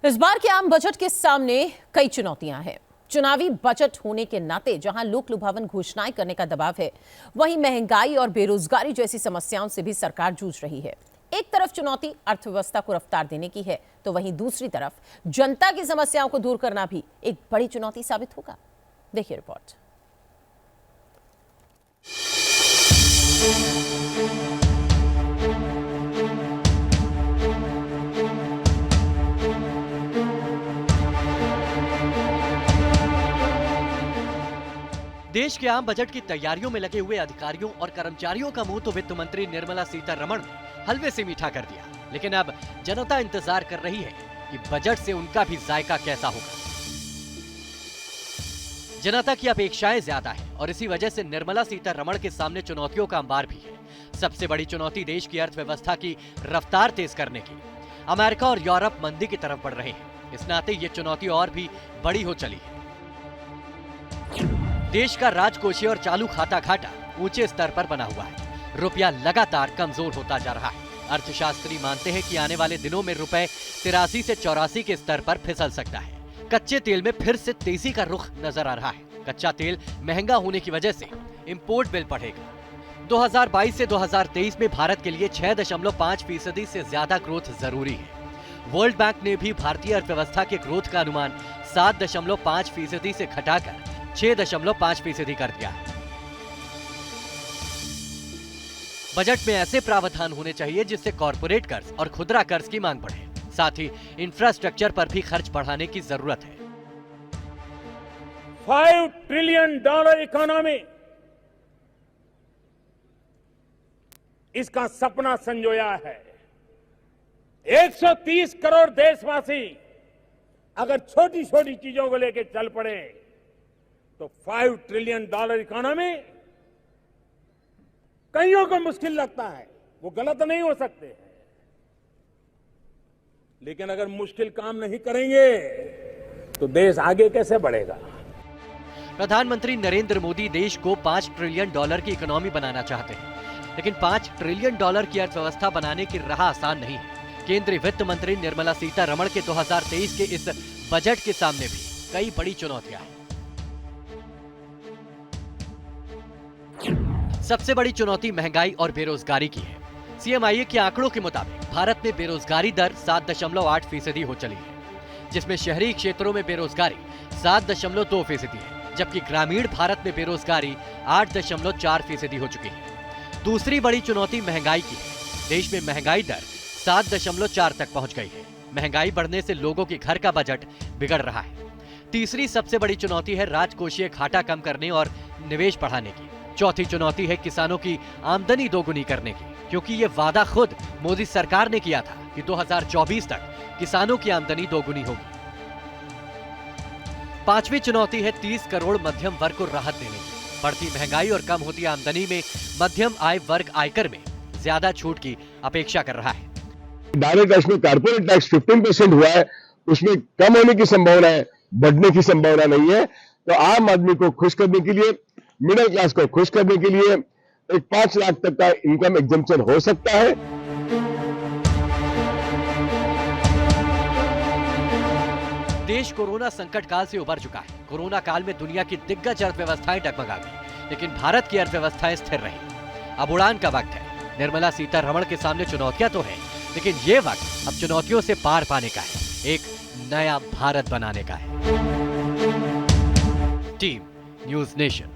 इस बार के आम बजट के सामने कई चुनौतियां हैं। चुनावी बजट होने के नाते जहां लोक लुभावन घोषणाएं करने का दबाव है, वहीं महंगाई और बेरोजगारी जैसी समस्याओं से भी सरकार जूझ रही है। एक तरफ चुनौती अर्थव्यवस्था को रफ्तार देने की है, तो वहीं दूसरी तरफ जनता की समस्याओं को दूर करना भी एक बड़ी चुनौती साबित होगा। देखिए रिपोर्ट। देश के आम बजट की तैयारियों में लगे हुए अधिकारियों और कर्मचारियों का मुंह तो वित्त मंत्री निर्मला सीतारमण ने हलवे से मीठा कर दिया, लेकिन अब जनता इंतजार कर रही है कि बजट से उनका भी जायका कैसा होगा। जनता की अपेक्षाएं ज्यादा है और इसी वजह से निर्मला सीतारमण के सामने चुनौतियों का अंबार भी है। सबसे बड़ी चुनौती देश की अर्थव्यवस्था की रफ्तार तेज करने की। अमेरिका और यूरोप मंदी की तरफ बढ़ रहे हैं, इस नाते ये चुनौती और भी बड़ी हो चली है। देश का राजकोषीय और चालू खाता घाटा ऊंचे स्तर पर बना हुआ है। रुपया लगातार कमजोर होता जा रहा है। अर्थशास्त्री मानते हैं कि आने वाले दिनों में रुपए 83 से 84 के स्तर पर फिसल सकता है। कच्चे तेल में फिर से तेजी का रुख नजर आ रहा है। कच्चा तेल महंगा होने की वजह से इंपोर्ट बिल बढ़ेगा। 2022 से 2023 में भारत के लिए 6.5% से ज्यादा ग्रोथ जरूरी है। वर्ल्ड बैंक ने भी भारतीय अर्थव्यवस्था के ग्रोथ का अनुमान 7.5% से घटाकर 6.5% कर दिया। बजट में ऐसे प्रावधान होने चाहिए जिससे कॉर्पोरेट कर्ज और खुदरा कर्ज की मांग बढ़े। साथ ही इंफ्रास्ट्रक्चर पर भी खर्च बढ़ाने की जरूरत है। $5 ट्रिलियन इकोनॉमी, इसका सपना संजोया है। 130 करोड़ देशवासी अगर छोटी छोटी चीजों को लेकर चल पड़े तो $5 ट्रिलियन इकोनॉमी कईयों को मुश्किल लगता है, वो गलत नहीं हो सकते हैं, लेकिन अगर मुश्किल काम नहीं करेंगे तो देश आगे कैसे बढ़ेगा। प्रधानमंत्री नरेंद्र मोदी देश को $5 ट्रिलियन की इकोनॉमी बनाना चाहते हैं, लेकिन $5 ट्रिलियन की अर्थव्यवस्था बनाने की राह आसान नहीं है। केंद्रीय वित्त मंत्री निर्मला सीतारमण के 2023 के इस बजट के सामने भी कई बड़ी चुनौतियां हैं। सबसे बड़ी चुनौती महंगाई और बेरोजगारी की है। सीएमआईए के आंकड़ों के मुताबिक भारत में बेरोजगारी दर 7.8% हो चली है, जिसमें शहरी क्षेत्रों में बेरोजगारी 7.2% है, जबकि ग्रामीण भारत में बेरोजगारी 8.4% हो चुकी है। दूसरी बड़ी चुनौती महंगाई की है। देश में महंगाई दर 7.4 तक पहुंच गई है। महंगाई बढ़ने से लोगों के घर का बजट बिगड़ रहा है। तीसरी सबसे बड़ी चुनौती है राजकोषीय घाटा कम करने और निवेश बढ़ाने की। चौथी चुनौती है किसानों की आमदनी दोगुनी करने की, क्योंकि ये वादा खुद मोदी सरकार ने किया था कि 2024 तक किसानों की आमदनी दोगुनी होगी। पांचवी चुनौती है 30 करोड़ मध्यम वर्ग को राहत देने की। बढ़ती महंगाई और कम होती आमदनी में मध्यम आय वर्ग आयकर में ज्यादा छूट की अपेक्षा कर रहा है। डायरेक्ट टैक्स में कॉर्पोरेट टैक्स 15% हुआ है, उसमें कम होने की संभावना है, बढ़ने की संभावना नहीं है। तो आम आदमी को खुश करने के लिए, मिडिल क्लास को खुश करने के लिए एक 5 लाख तक का इनकम एग्जम्पशन हो सकता है। देश कोरोना संकट काल से उबर चुका है। कोरोना काल में दुनिया की दिग्गज अर्थव्यवस्थाएं डगमगा गई, लेकिन भारत की अर्थव्यवस्थाएं स्थिर रही। अब उड़ान का वक्त है। निर्मला सीतारमण के सामने चुनौतियां तो हैं, लेकिन ये वक्त अब चुनौतियों से पार पाने का है, एक नया भारत बनाने का है। Team news nation.